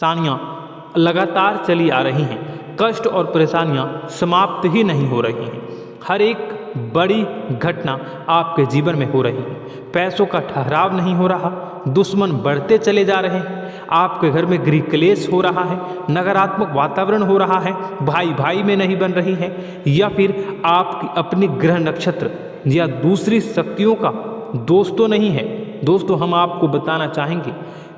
परेशानियाँ लगातार चली आ रही हैं, कष्ट और परेशानियाँ समाप्त ही नहीं हो रही हैं। हर एक बड़ी घटना आपके जीवन में हो रही है, पैसों का ठहराव नहीं हो रहा, दुश्मन बढ़ते चले जा रहे हैं, आपके घर में गृह क्लेश हो रहा है, नकारात्मक वातावरण हो रहा है, भाई भाई में नहीं बन रही है, या फिर आपकी अपनी ग्रह नक्षत्र या दूसरी शक्तियों का दोष तो नहीं है। दोस्तों, हम आपको बताना चाहेंगे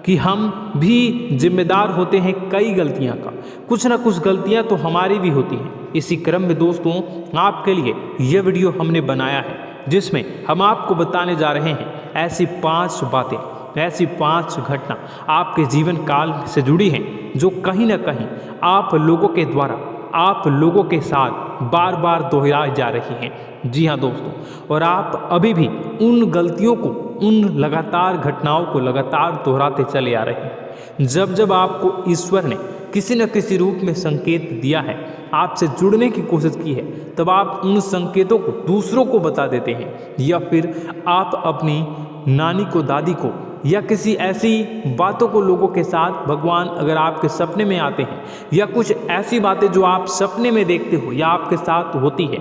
कि हम भी जिम्मेदार होते हैं कई गलतियां का, कुछ ना कुछ गलतियां तो हमारी भी होती हैं। इसी क्रम में दोस्तों, आपके लिए यह वीडियो हमने बनाया है जिसमें हम आपको बताने जा रहे हैं ऐसी 5 बातें, ऐसी 5 घटना आपके जीवन काल से जुड़ी हैं जो कहीं ना कहीं आप लोगों के द्वारा, आप लोगों के साथ बार बार दोहराई जा रही हैं। जी हाँ दोस्तों, और आप अभी भी उन गलतियों को, उन लगातार घटनाओं को लगातार दोहराते चले आ रहे हैं। जब जब आपको ईश्वर ने किसी न किसी रूप में संकेत दिया है, आपसे जुड़ने की कोशिश की है, तब आप उन संकेतों को दूसरों को बता देते हैं, या फिर आप अपनी नानी को, दादी को, या किसी ऐसी बातों को लोगों के साथ, भगवान अगर आपके सपने में आते हैं, या कुछ ऐसी बातें जो आप सपने में देखते हो या आपके साथ होती है,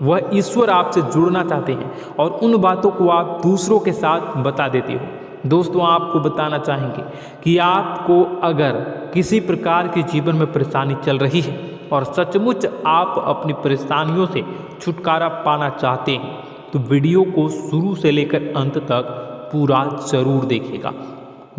वह ईश्वर आपसे जुड़ना चाहते हैं और उन बातों को आप दूसरों के साथ बता देते हो। दोस्तों, आपको बताना चाहेंगे कि आपको अगर किसी प्रकार की जीवन में परेशानी चल रही है और सचमुच आप अपनी परेशानियों से छुटकारा पाना चाहते हैं, तो वीडियो को शुरू से लेकर अंत तक पूरा जरूर देखिएगा।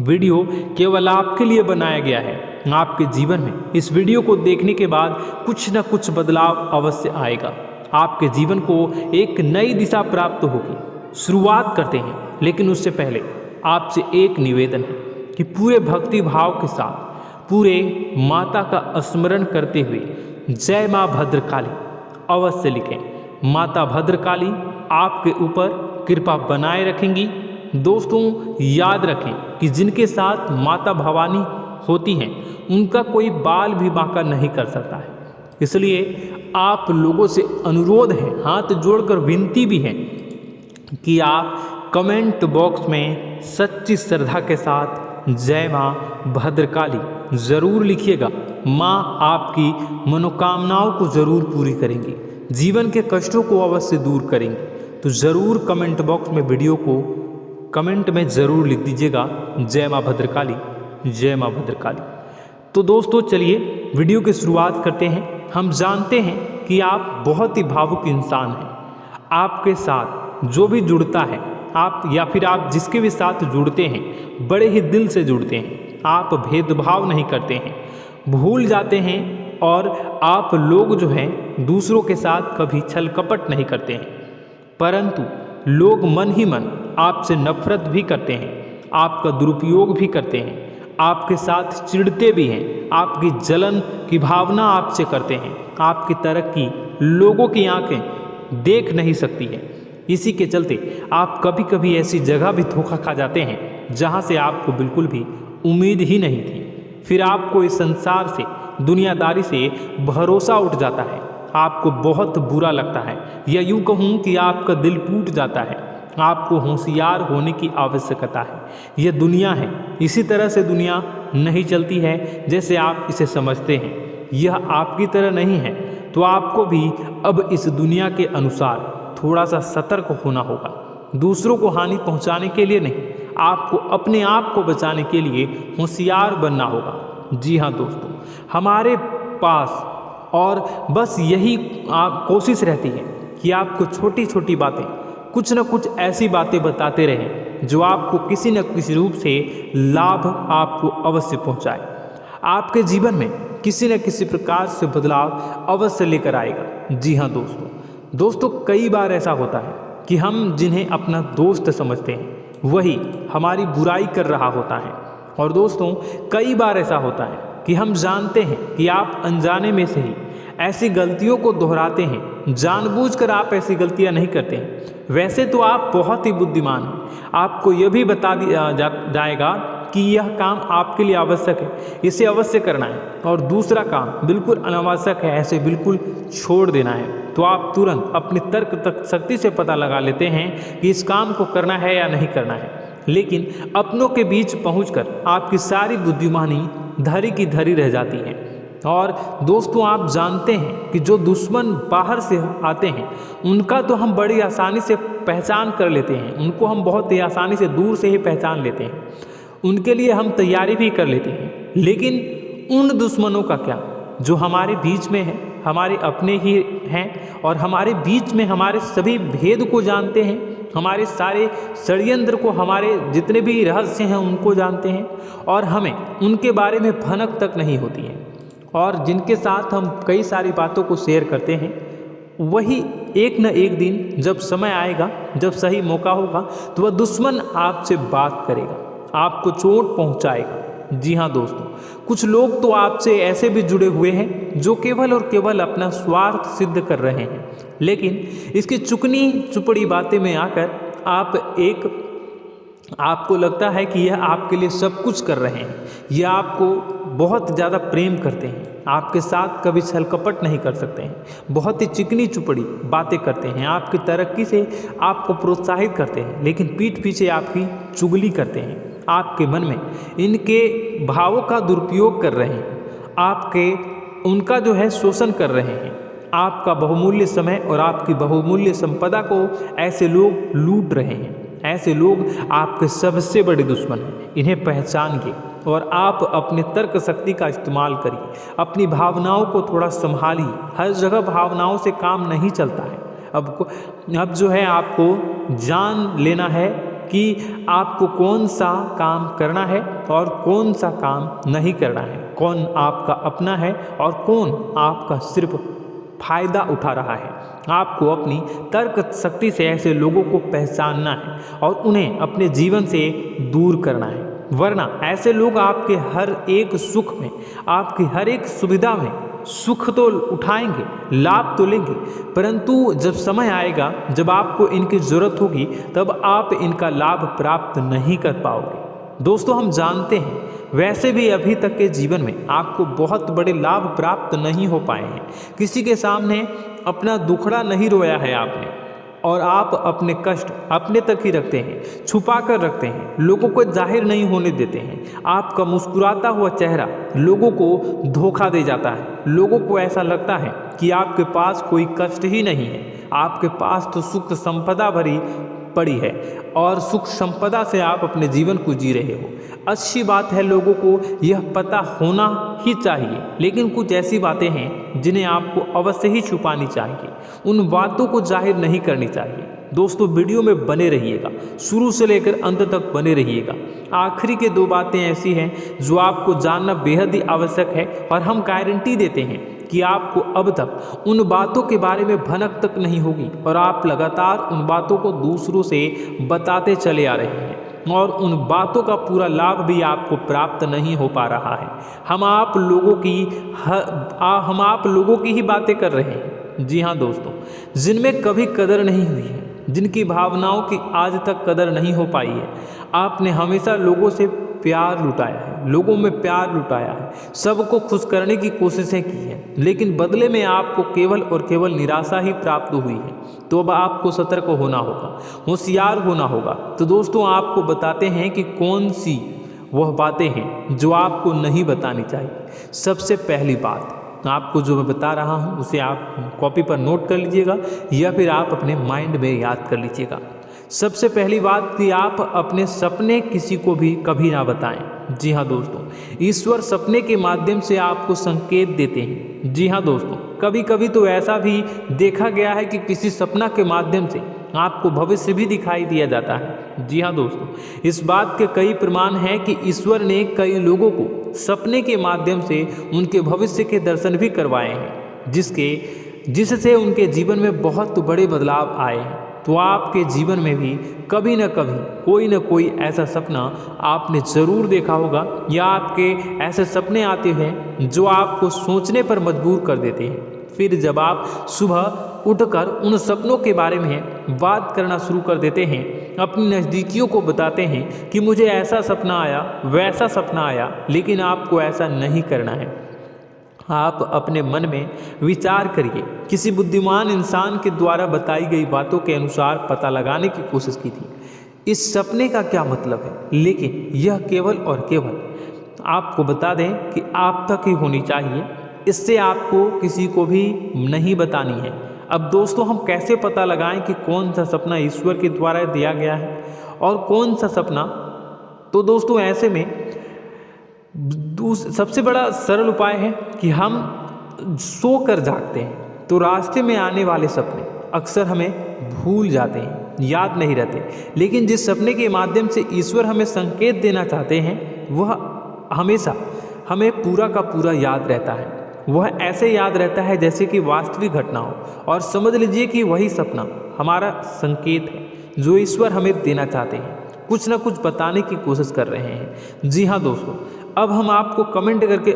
वीडियो केवल आपके लिए बनाया गया है। आपके जीवन में इस वीडियो को देखने के बाद कुछ न कुछ बदलाव अवश्य आएगा, आपके जीवन को एक नई दिशा प्राप्त होगी। शुरुआत करते हैं, लेकिन उससे पहले आपसे एक निवेदन है कि पूरे भक्ति भाव के साथ, पूरे माता का स्मरण करते हुए जय माँ भद्रकाली अवश्य लिखें। माता भद्रकाली आपके ऊपर कृपा बनाए रखेंगी। दोस्तों, याद रखें कि जिनके साथ माता भवानी होती हैं, उनका कोई बाल भी बांका नहीं कर सकता है। इसलिए आप लोगों से अनुरोध है, हाथ जोड़कर विनती भी है कि आप कमेंट बॉक्स में सच्ची श्रद्धा के साथ जय माँ भद्रकाली ज़रूर लिखिएगा। माँ आपकी मनोकामनाओं को ज़रूर पूरी करेंगी, जीवन के कष्टों को अवश्य दूर करेंगी। तो ज़रूर कमेंट बॉक्स में वीडियो को कमेंट में ज़रूर लिख दीजिएगा, जय माँ भद्रकाली, जय माँ भद्रकाली। तो दोस्तों, चलिए वीडियो की शुरुआत करते हैं। हम जानते हैं कि आप बहुत ही भावुक इंसान हैं। आपके साथ जो भी जुड़ता है, आप या फिर आप जिसके भी साथ जुड़ते हैं, बड़े ही दिल से जुड़ते हैं। आप भेदभाव नहीं करते हैं, भूल जाते हैं, और आप लोग जो हैं दूसरों के साथ कभी छल कपट नहीं करते हैं, परंतु लोग मन ही मन आपसे नफरत भी करते हैं, आपका दुरुपयोग भी करते हैं, आपके साथ चिढ़ते भी हैं, आपकी जलन की भावना आपसे करते हैं। आपकी तरक्की लोगों की आंखें देख नहीं सकती है। इसी के चलते आप कभी कभी ऐसी जगह भी धोखा खा जाते हैं जहां से आपको बिल्कुल भी उम्मीद ही नहीं थी। फिर आपको इस संसार से, दुनियादारी से भरोसा उठ जाता है, आपको बहुत बुरा लगता है, या यूँ कहूँ कि आपका दिल टूट जाता है। आपको होशियार होने की आवश्यकता है। यह दुनिया है, इसी तरह से दुनिया नहीं चलती है जैसे आप इसे समझते हैं। यह आपकी तरह नहीं है, तो आपको भी अब इस दुनिया के अनुसार थोड़ा सा सतर्क होना होगा। दूसरों को हानि पहुंचाने के लिए नहीं, आपको अपने आप को बचाने के लिए होशियार बनना होगा। जी हाँ दोस्तों, हमारे पास और बस यही कोशिश रहती है कि आपको छोटी छोटी बातें, कुछ न कुछ ऐसी बातें बताते रहें जो आपको किसी न किसी रूप से लाभ आपको अवश्य पहुंचाए, आपके जीवन में किसी न किसी प्रकार से बदलाव अवश्य लेकर आएगा। जी हाँ दोस्तों, कई बार ऐसा होता है कि हम जिन्हें अपना दोस्त समझते हैं वही हमारी बुराई कर रहा होता है। और दोस्तों, कई बार ऐसा होता है कि हम जानते हैं कि आप अनजाने में से ही ऐसी गलतियों को दोहराते हैं, जानबूझकर आप ऐसी गलतियां नहीं करते हैं। वैसे तो आप बहुत ही बुद्धिमान हैं, आपको यह भी बता दिया जाएगा कि यह काम आपके लिए आवश्यक है, इसे अवश्य करना है, और दूसरा काम बिल्कुल अनावश्यक है, ऐसे बिल्कुल छोड़ देना है। तो आप तुरंत अपनी तर्क शक्ति से पता लगा लेते हैं कि इस काम को करना है या नहीं करना है। लेकिन अपनों के बीच पहुंचकर आपकी सारी बुद्धिमानी धरी की धरी रह जाती हैं। और दोस्तों आप जानते हैं कि जो दुश्मन बाहर से आते हैं उनका तो हम बड़ी आसानी से पहचान कर लेते हैं, उनको हम बहुत ही आसानी से दूर से ही पहचान लेते हैं, उनके लिए हम तैयारी भी कर लेते हैं। लेकिन उन दुश्मनों का क्या जो हमारे बीच में है, हमारे अपने ही हैं और हमारे बीच में हमारे सभी भेद को जानते हैं, हमारे सारे षड्यंत्र को, हमारे जितने भी रहस्य हैं उनको जानते हैं और हमें उनके बारे में भनक तक नहीं होती है, और जिनके साथ हम कई सारी बातों को शेयर करते हैं, वही एक न एक दिन जब समय आएगा, जब सही मौका होगा, तो वह दुश्मन आपसे बात करेगा, आपको चोट पहुंचाएगा। जी हाँ दोस्तों, कुछ लोग तो आपसे ऐसे भी जुड़े हुए हैं जो केवल और केवल अपना स्वार्थ सिद्ध कर रहे हैं, लेकिन इसकी चुकनी चुपड़ी बातें में आकर आपको लगता है कि यह आपके लिए सब कुछ कर रहे हैं, यह आपको बहुत ज़्यादा प्रेम करते हैं, आपके साथ कभी छल कपट नहीं कर सकते हैं, बहुत ही चिकनी चुपड़ी बातें करते हैं, आपकी तरक्की से आपको प्रोत्साहित करते हैं, लेकिन पीठ पीछे आपकी चुगली करते हैं, आपके मन में इनके भावों का दुरुपयोग कर रहे हैं, उनका जो है शोषण कर रहे हैं, आपका बहुमूल्य समय और आपकी बहुमूल्य संपदा को ऐसे लोग लूट रहे हैं। ऐसे लोग आपके सबसे बड़े दुश्मन हैं, इन्हें पहचानिए और आप अपने तर्क शक्ति का इस्तेमाल करिए, अपनी भावनाओं को थोड़ा संभालिए। हर जगह भावनाओं से काम नहीं चलता है। अब जो है आपको जान लेना है कि आपको कौन सा काम करना है और कौन सा काम नहीं करना है, कौन आपका अपना है और कौन आपका सिर्फ फायदा उठा रहा है। आपको अपनी तर्क शक्ति से ऐसे लोगों को पहचानना है और उन्हें अपने जीवन से दूर करना है, वरना ऐसे लोग आपके हर एक सुख में, आपकी हर एक सुविधा में सुख तो उठाएंगे, लाभ तो लेंगे, परंतु जब समय आएगा, जब आपको इनकी ज़रूरत होगी, तब आप इनका लाभ प्राप्त नहीं कर पाओगे। दोस्तों हम जानते हैं वैसे भी अभी तक के जीवन में आपको बहुत बड़े लाभ प्राप्त नहीं हो पाए हैं, किसी के सामने अपना दुखड़ा नहीं रोया है आपने, और आप अपने कष्ट अपने तक ही रखते हैं, छुपा कर रखते हैं, लोगों को जाहिर नहीं होने देते हैं। आपका मुस्कुराता हुआ चेहरा लोगों को धोखा दे जाता है, लोगों को ऐसा लगता है कि आपके पास कोई कष्ट ही नहीं है, आपके पास तो सुख संपदा भरी पड़ी है और सुख संपदा से आप अपने जीवन को जी रहे हो। अच्छी बात है, लोगों को यह पता होना ही चाहिए, लेकिन कुछ ऐसी बातें हैं जिन्हें आपको अवश्य ही छुपानी चाहिए, उन बातों को जाहिर नहीं करनी चाहिए। दोस्तों वीडियो में बने रहिएगा, शुरू से लेकर अंत तक बने रहिएगा। आखिरी के 2 बातें ऐसी हैं जो आपको जानना बेहद ही आवश्यक है और हम गारंटी देते हैं कि आपको अब तक उन बातों के बारे में भनक तक नहीं होगी और आप लगातार उन बातों को दूसरों से बताते चले आ रहे हैं और उन बातों का पूरा लाभ भी आपको प्राप्त नहीं हो पा रहा है। हम आप लोगों की ही बातें कर रहे हैं। जी हाँ दोस्तों, जिनमें कभी कदर नहीं हुई है, जिनकी भावनाओं की आज तक कदर नहीं हो पाई है। आपने हमेशा लोगों से प्यार लुटाया है, लोगों में प्यार लुटाया है, सबको खुश करने की कोशिशें की है, लेकिन बदले में आपको केवल और केवल निराशा ही प्राप्त हुई है। तो अब आपको सतर्क होना होगा, होशियार होना होगा। तो दोस्तों आपको बताते हैं कि कौन सी वह बातें हैं जो आपको नहीं बतानी चाहिए। सबसे पहली बात आपको जो मैं बता रहा हूँ उसे आप कॉपी पर नोट कर लीजिएगा या फिर आप अपने माइंड में याद कर लीजिएगा। सबसे पहली बात कि आप अपने सपने किसी को भी कभी ना बताएं। जी हाँ दोस्तों, ईश्वर सपने के माध्यम से आपको संकेत देते हैं। जी हाँ दोस्तों, कभी कभी तो ऐसा भी देखा गया है कि किसी सपना के माध्यम से आपको भविष्य भी दिखाई दिया जाता है। जी हाँ दोस्तों, इस बात के कई प्रमाण हैं कि ईश्वर ने कई लोगों को सपने के माध्यम से उनके भविष्य के दर्शन भी करवाए हैं, जिससे उनके जीवन में बहुत बड़े बदलाव आए हैं। तो आपके जीवन में भी कभी न कोई ऐसा सपना आपने ज़रूर देखा होगा या आपके ऐसे सपने आते हैं जो आपको सोचने पर मजबूर कर देते हैं। फिर जब आप सुबह उठकर उन सपनों के बारे में बात करना शुरू कर देते हैं, अपनी नज़दीकियों को बताते हैं कि मुझे ऐसा सपना आया, वैसा सपना आया, लेकिन आपको ऐसा नहीं करना है। आप अपने मन में विचार करिए। किसी बुद्धिमान इंसान के द्वारा बताई गई बातों के अनुसार पता लगाने की कोशिश की थी इस सपने का क्या मतलब है, लेकिन यह केवल और केवल आपको बता दें कि आप तक ही होनी चाहिए, इससे आपको किसी को भी नहीं बतानी है। अब दोस्तों हम कैसे पता लगाएं कि कौन सा सपना ईश्वर के द्वारा दिया गया है और कौन सा सपना? तो दोस्तों ऐसे में सबसे बड़ा सरल उपाय है कि हम सो कर जागते हैं तो रास्ते में आने वाले सपने अक्सर हमें भूल जाते हैं, याद नहीं रहते। लेकिन जिस सपने के माध्यम से ईश्वर हमें संकेत देना चाहते हैं वह हमेशा हमें पूरा का पूरा याद रहता है। वह ऐसे याद रहता है जैसे कि वास्तविक घटना हो, और समझ लीजिए कि वही सपना हमारा संकेत है जो ईश्वर हमें देना चाहते हैं, कुछ ना कुछ बताने की कोशिश कर रहे हैं। जी हाँ दोस्तों, अब हम आपको कमेंट करके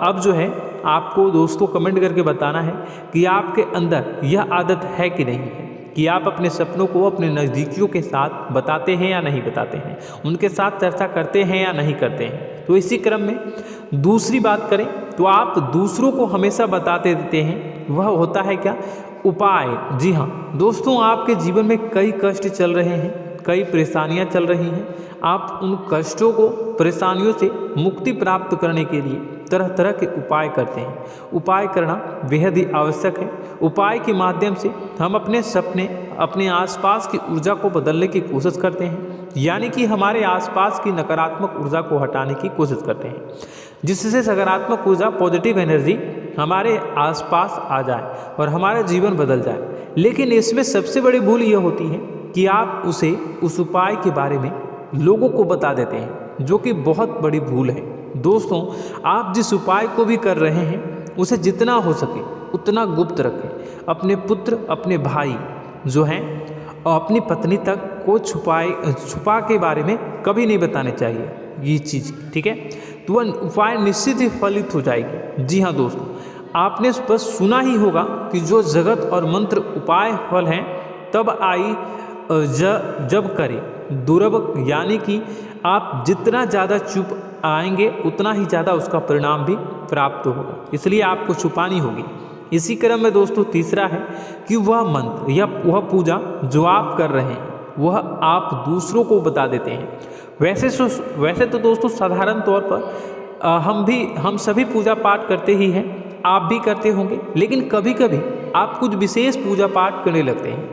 अब जो है आपको दोस्तों कमेंट करके बताना है कि आपके अंदर यह आदत है कि नहीं है कि आप अपने सपनों को अपने नज़दीकियों के साथ बताते हैं या नहीं बताते हैं, उनके साथ चर्चा करते हैं या नहीं करते हैं। तो इसी क्रम में दूसरी बात करें तो आप दूसरों को हमेशा बताते देते हैं, वह होता है क्या? उपाय। जी हाँ दोस्तों, आपके जीवन में कई कष्ट चल रहे हैं, कई परेशानियां चल रही हैं। आप उन कष्टों को, परेशानियों से मुक्ति प्राप्त करने के लिए तरह तरह के उपाय करते हैं। उपाय करना बेहद ही आवश्यक है। उपाय के माध्यम से हम अपने सपने, अपने आसपास की ऊर्जा को बदलने की कोशिश करते हैं, यानी कि हमारे आसपास की नकारात्मक ऊर्जा को हटाने की कोशिश करते हैं, जिससे सकारात्मक ऊर्जा, पॉजिटिव एनर्जी हमारे आसपास आ जाए और हमारा जीवन बदल जाए। लेकिन इसमें सबसे बड़ी भूल यह होती है कि आप उस उपाय के बारे में लोगों को बता देते हैं, जो कि बहुत बड़ी भूल है। दोस्तों, आप जिस उपाय को भी कर रहे हैं उसे जितना हो सके उतना गुप्त रखें। अपने पुत्र, अपने भाई जो हैं और अपनी पत्नी तक को छुपा के बारे में कभी नहीं बताने चाहिए ये चीज़, ठीक है? तो वह उपाय निश्चित ही फलित हो जाएगी। जी हाँ दोस्तों, आपने बस सुना ही होगा कि जो जगत और मंत्र उपाय फल हैं तब आई जब करे दुर्लभ, यानी कि आप जितना ज़्यादा चुप आएंगे उतना ही ज़्यादा उसका परिणाम भी प्राप्त होगा, इसलिए आपको छुपानी होगी। इसी क्रम में दोस्तों तीसरा है कि वह मंत्र या वह पूजा जो आप कर रहे हैं वह आप दूसरों को बता देते हैं। वैसे तो दोस्तों साधारण तौर पर हम सभी पूजा पाठ करते ही हैं, आप भी करते होंगे, लेकिन कभी कभी आप कुछ विशेष पूजा पाठ करने लगते हैं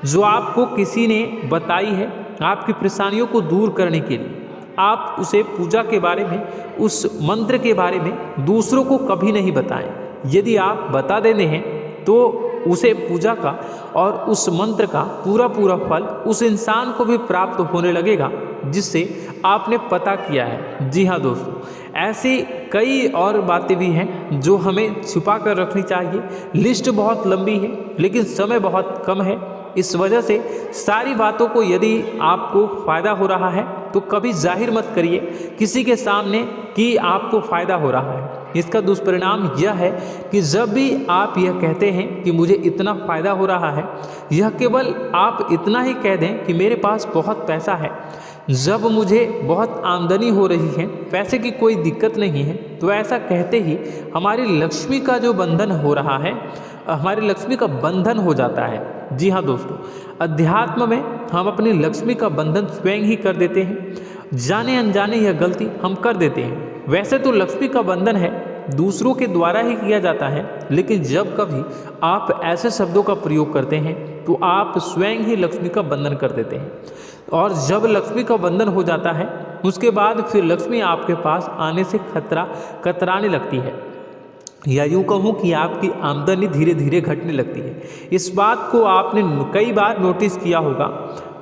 जो आपको किसी ने बताई है आपकी परेशानियों को दूर करने के लिए। आप उसे पूजा के बारे में, उस मंत्र के बारे में दूसरों को कभी नहीं बताएं। यदि आप बता देते हैं तो उसे पूजा का और उस मंत्र का पूरा फल उस इंसान को भी प्राप्त होने लगेगा जिससे आपने पता किया है। जी हाँ दोस्तों, ऐसी कई और बातें भी हैं जो हमें छुपा कर रखनी चाहिए। लिस्ट बहुत लंबी है लेकिन समय बहुत कम है, इस वजह से सारी बातों को यदि आपको फ़ायदा हो रहा है तो कभी जाहिर मत करिए किसी के सामने कि आपको फ़ायदा हो रहा है। इसका दुष्परिणाम यह है कि जब भी आप यह कहते हैं कि मुझे इतना फ़ायदा हो रहा है, यह केवल आप इतना ही कह दें कि मेरे पास बहुत पैसा है, जब मुझे बहुत आमदनी हो रही है, पैसे की कोई दिक्कत नहीं है, तो ऐसा कहते ही हमारी लक्ष्मी का जो बंधन हो रहा है, हमारी लक्ष्मी का बंधन हो जाता है। जी हाँ दोस्तों, अध्यात्म में हम अपनी लक्ष्मी का बंधन स्वयं ही कर देते हैं। जाने अनजाने यह गलती हम कर देते हैं। वैसे तो लक्ष्मी का बंधन है दूसरों के द्वारा ही किया जाता है, लेकिन जब कभी आप ऐसे शब्दों का प्रयोग करते हैं तो आप स्वयं ही लक्ष्मी का बंधन कर देते हैं। और जब लक्ष्मी का बंधन हो जाता है उसके बाद फिर लक्ष्मी आपके पास आने से कतराने लगती है, या यूँ कहूँ कि आपकी आमदनी धीरे धीरे घटने लगती है। इस बात को आपने कई बार नोटिस किया होगा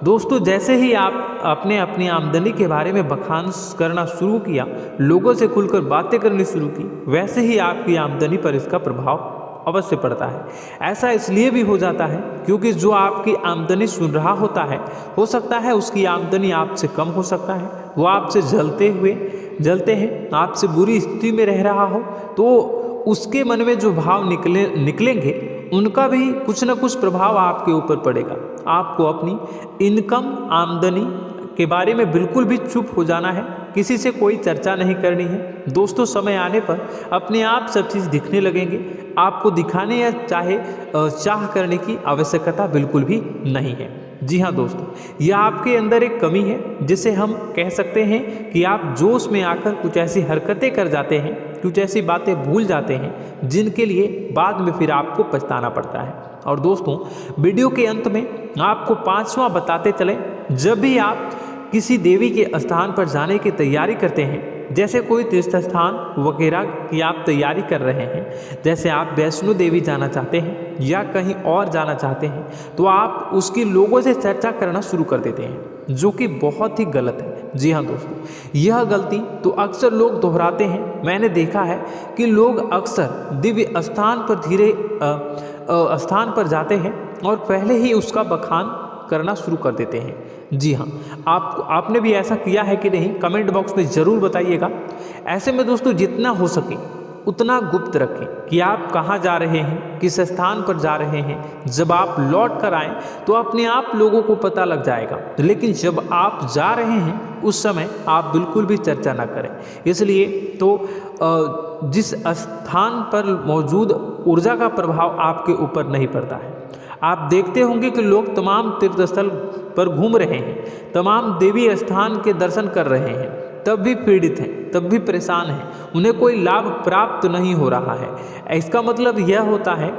दोस्तों। जैसे ही आप अपनी आमदनी के बारे में बखान करना शुरू किया, लोगों से खुलकर बातें करनी शुरू की, वैसे ही आपकी आमदनी पर इसका प्रभाव अवश्य पड़ता है। ऐसा इसलिए भी हो जाता है क्योंकि जो आपकी आमदनी सुन रहा होता है, हो सकता है उसकी आमदनी आपसे कम हो सकता है, वो आपसे जलते हैं, आपसे बुरी स्थिति में रह रहा हो, तो उसके मन में जो भाव निकलेंगे उनका भी कुछ न कुछ प्रभाव आपके ऊपर पड़ेगा। आपको अपनी इनकम, आमदनी के बारे में बिल्कुल भी चुप हो जाना है, किसी से कोई चर्चा नहीं करनी है। दोस्तों, समय आने पर अपने आप सब चीज़ दिखने लगेंगे। आपको दिखाने या चाह करने की आवश्यकता बिल्कुल भी नहीं है। जी हाँ दोस्तों, यह आपके अंदर एक कमी है जिसे हम कह सकते हैं कि आप जोश में आकर कुछ ऐसी हरकतें कर जाते हैं, कुछ ऐसी बातें भूल जाते हैं जिनके लिए बाद में फिर आपको पछताना पड़ता है। और दोस्तों, वीडियो के अंत में आपको 5वां बताते चले, जब भी आप किसी देवी के स्थान पर जाने की तैयारी करते हैं, जैसे कोई तीर्थ स्थान वगैरह की आप तैयारी कर रहे हैं, जैसे आप वैष्णो देवी जाना चाहते हैं या कहीं और जाना चाहते हैं, तो आप उसकी लोगों से चर्चा करना शुरू कर देते हैं, जो कि बहुत ही गलत है। जी हाँ दोस्तों, यह गलती तो अक्सर लोग दोहराते हैं। मैंने देखा है कि लोग अक्सर दिव्य स्थान पर स्थान पर जाते हैं और पहले ही उसका बखान करना शुरू कर देते हैं। जी हाँ, आपने भी ऐसा किया है कि नहीं, कमेंट बॉक्स में ज़रूर बताइएगा। ऐसे में दोस्तों, जितना हो सके उतना गुप्त रखें कि आप कहाँ जा रहे हैं, किस स्थान पर जा रहे हैं। जब आप लौट कर आएँ तो अपने आप लोगों को पता लग जाएगा, लेकिन जब आप जा रहे हैं उस समय आप बिल्कुल भी चर्चा ना करें। इसलिए तो जिस स्थान पर मौजूद ऊर्जा का प्रभाव आपके ऊपर नहीं पड़ता है। आप देखते होंगे कि लोग तमाम तीर्थ स्थल पर घूम रहे हैं, तमाम देवी स्थान के दर्शन कर रहे हैं, तब भी पीड़ित हैं, तब भी परेशान हैं, उन्हें कोई लाभ प्राप्त नहीं हो रहा है। इसका मतलब यह होता है,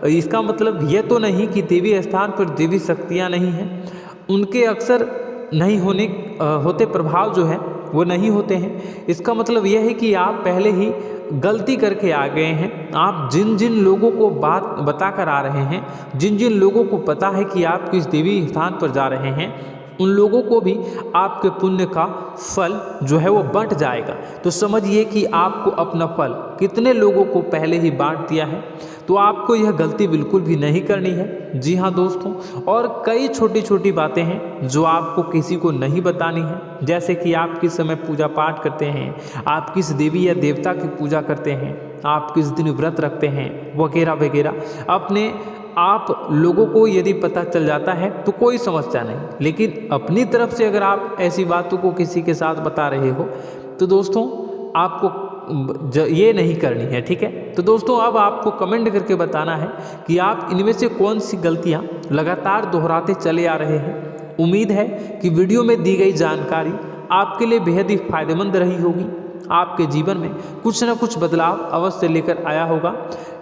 इसका मतलब यह तो नहीं कि देवी स्थान पर देवी शक्तियाँ नहीं हैं, उनके अक्सर नहीं होते प्रभाव जो है वो नहीं होते हैं। इसका मतलब यह है कि आप पहले ही गलती करके आ गए हैं। आप जिन जिन लोगों को बात बता कर आ रहे हैं, जिन जिन लोगों को पता है कि आप किस देवी स्थान पर जा रहे हैं, उन लोगों को भी आपके पुण्य का फल जो है वो बंट जाएगा। तो समझिए कि आपको अपना फल कितने लोगों को पहले ही बांट दिया है। तो आपको यह गलती बिल्कुल भी नहीं करनी है। जी हाँ दोस्तों, और कई छोटी छोटी बातें हैं जो आपको किसी को नहीं बतानी है, जैसे कि आप किस समय पूजा पाठ करते हैं, आप किस देवी या देवता की पूजा करते हैं, आप किस दिन व्रत रखते हैं, वगैरह वगैरह। अपने आप लोगों को यदि पता चल जाता है तो कोई समस्या नहीं, लेकिन अपनी तरफ से अगर आप ऐसी बातों को किसी के साथ बता रहे हो तो दोस्तों आपको ये नहीं करनी है, ठीक है। तो दोस्तों, अब आपको कमेंट करके बताना है कि आप इनमें से कौन सी गलतियां लगातार दोहराते चले आ रहे हैं। उम्मीद है कि वीडियो में दी गई जानकारी आपके लिए बेहद ही फायदेमंद रही होगी, आपके जीवन में कुछ न कुछ बदलाव अवश्य लेकर आया होगा।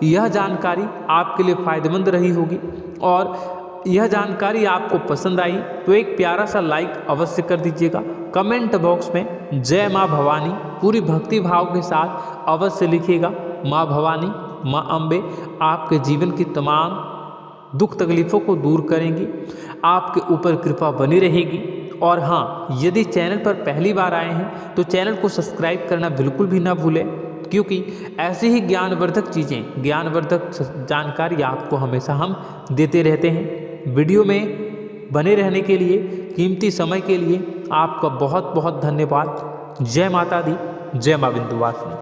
यह जानकारी आपके लिए फायदेमंद रही होगी और यह जानकारी आपको पसंद आई तो एक प्यारा सा लाइक अवश्य कर दीजिएगा। कमेंट बॉक्स में जय माँ भवानी पूरी भक्ति भाव के साथ अवश्य लिखिएगा। माँ भवानी, माँ अम्बे आपके जीवन की तमाम दुख तकलीफ़ों को दूर करेंगी, आपके ऊपर कृपा बनी रहेगी। और हाँ, यदि चैनल पर पहली बार आए हैं तो चैनल को सब्सक्राइब करना बिल्कुल भी ना भूलें, क्योंकि ऐसी ही ज्ञानवर्धक चीज़ें, ज्ञानवर्धक जानकारी आपको हमेशा हम देते रहते हैं। वीडियो में बने रहने के लिए, कीमती समय के लिए आपका बहुत बहुत धन्यवाद। जय माता दी, जय माँ विंध्यवासिनी।